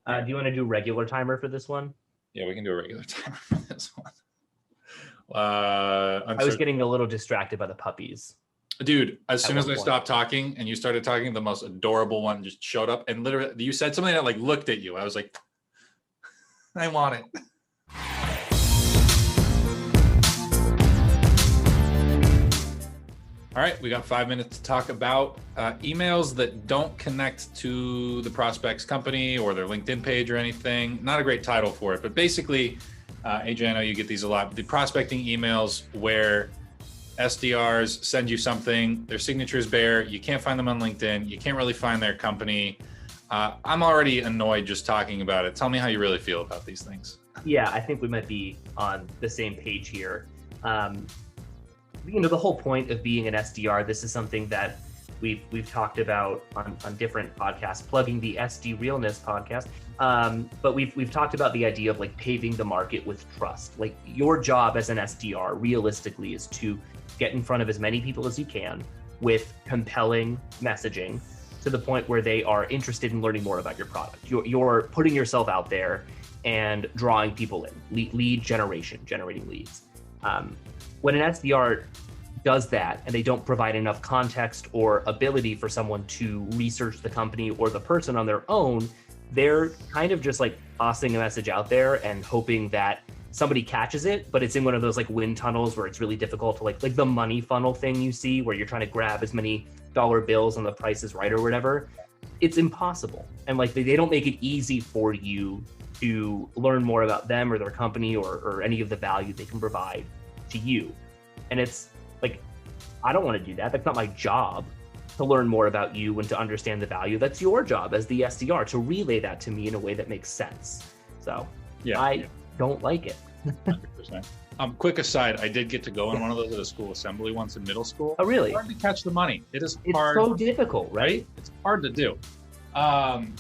Do you want to do regular timer for this one? Yeah, we can do a regular timer for this one. I was getting a little distracted by the puppies. Dude, as soon as I stopped talking and you started talking, the most adorable one just showed up and literally you said something that like looked at you. I was like, I want it. All right, we got 5 minutes to talk about emails that don't connect to the prospect's company or their LinkedIn page or anything. Not a great title for it, but basically, AJ, I know you get these a lot. The prospecting emails where SDRs send you something, their signature is bare, you can't find them on LinkedIn, you can't really find their company. I'm already annoyed just talking about it. Tell me how you really feel about these things. Yeah, I think we might be on the same page here. The whole point of being an SDR, this is something that we've talked about on different podcasts, plugging the SD Realness podcast. But we've talked about the idea of like paving the market with trust. Like your job as an SDR realistically is to get in front of as many people as you can with compelling messaging to the point where they are interested in learning more about your product. You're putting yourself out there and drawing people in, lead generation, generating leads. When an SDR does that and they don't provide enough context or ability for someone to research the company or the person on their own, they're kind of just like tossing a message out there and hoping that somebody catches it, but it's in one of those like wind tunnels where it's really difficult to like the money funnel thing you see where you're trying to grab as many dollar bills on the Price is Right or whatever. It's impossible. And like they don't make it easy for you to learn more about them or their company or any of the value they can provide to you. And it's like, I don't want to do that. That's not my job to learn more about you and to understand the value. That's your job as the SDR to relay that to me in a way that makes sense. So I don't like it. 100%. Quick aside, I did get to go in one of those at a school assembly once in middle school. Oh, really? It's hard to catch the money. It's hard. So difficult, right? It's hard to do. And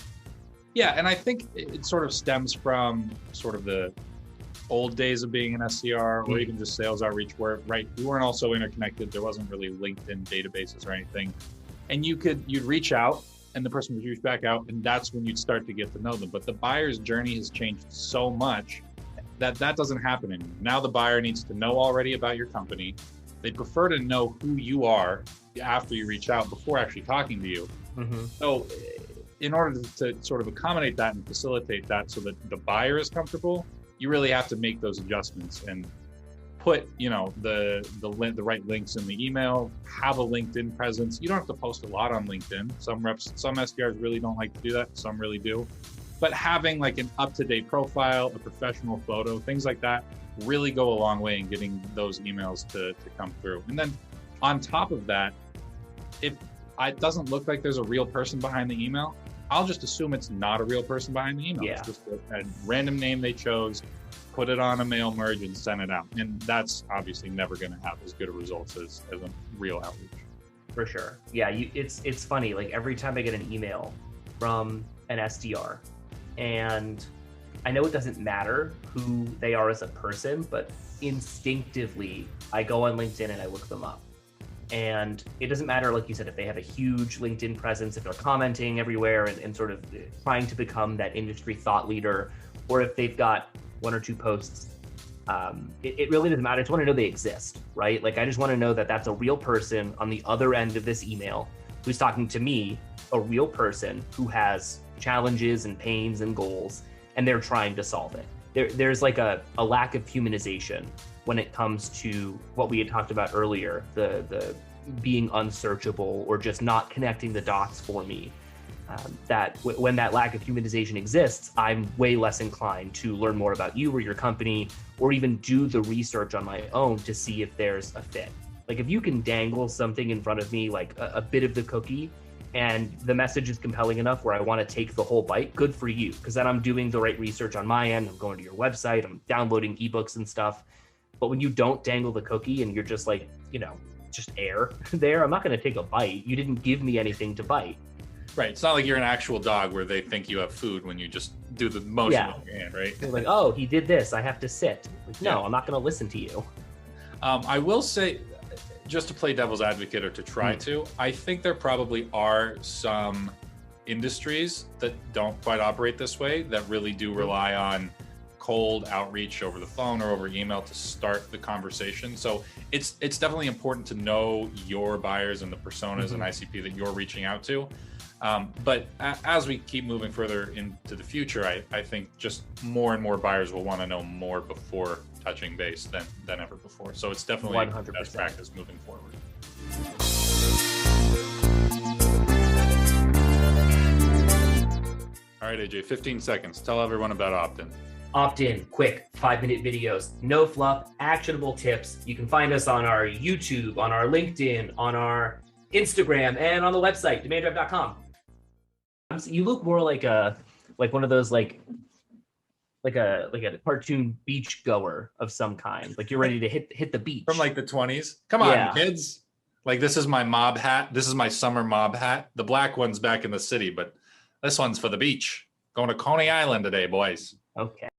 I think it sort of stems from sort of the old days of being an SDR or even just sales outreach where, we weren't also interconnected. There wasn't really LinkedIn databases or anything. And you'd reach out and the person would reach back out and that's when you'd start to get to know them. But the buyer's journey has changed so much that doesn't happen anymore. Now the buyer needs to know already about your company. They prefer to know who you are after you reach out before actually talking to you. Mm-hmm. So in order to sort of accommodate that and facilitate that so that the buyer is comfortable, you really have to make those adjustments and put, the right links in the email, have a LinkedIn presence. You don't have to post a lot on LinkedIn. Some SDRs really don't like to do that. Some really do. But having like an up-to-date profile, a professional photo, things like that really go a long way in getting those emails to come through. And then on top of that, if it doesn't look like there's a real person behind the email, I'll just assume it's not a real person behind the email. Yeah. It's just a random name they chose, put it on a mail merge and send it out. And that's obviously never going to have as good a results as a real outreach. For sure. Yeah, it's funny. Like every time I get an email from an SDR, and I know it doesn't matter who they are as a person, but instinctively I go on LinkedIn and I look them up. And it doesn't matter, like you said, if they have a huge LinkedIn presence, if they're commenting everywhere and sort of trying to become that industry thought leader, or if they've got one or two posts. It really doesn't matter. I just want to know they exist, right? Like I just want to know that that's a real person on the other end of this email who's talking to me, a real person who has challenges and pains and goals, and they're trying to solve it. There's like a lack of humanization when it comes to what we had talked about earlier, the being unsearchable or just not connecting the dots for me. When that lack of humanization exists, I'm way less inclined to learn more about you or your company, or even do the research on my own to see if there's a fit. Like if you can dangle something in front of me, like a bit of the cookie, and the message is compelling enough where I want to take the whole bite, good for you, because then I'm doing the right research on my end. I'm going to your website, I'm downloading ebooks and stuff. But when you don't dangle the cookie and you're just like, just air there, I'm not going to take a bite. You didn't give me anything to bite. Right. It's not like you're an actual dog where they think you have food when you just do the motion with your hand, right? They're like, oh, he did this, I have to sit. Like, no, I'm not going to listen to you. I will say, just to play devil's advocate or to try to, I think there probably are some industries that don't quite operate this way, that really do rely on cold outreach over the phone or over email to start the conversation. So it's definitely important to know your buyers and the personas and ICP that you're reaching out to. But as we keep moving further into the future, I think just more and more buyers will want to know more before touching base than ever before. So it's definitely 100%. best practice moving forward. All right, AJ, 15 seconds. Tell everyone about opt-in. Opt-in, quick, 5-minute videos, no fluff, actionable tips. You can find us on our YouTube, on our LinkedIn, on our Instagram, and on the website, demanddrive.com. You look more like one of those like a cartoon beach goer of some kind. Like you're ready to hit the beach. From like the 20s. Come on, kids. Like this is my mob hat. This is my summer mob hat. The black one's back in the city, but this one's for the beach. Going to Coney Island today, boys. Okay.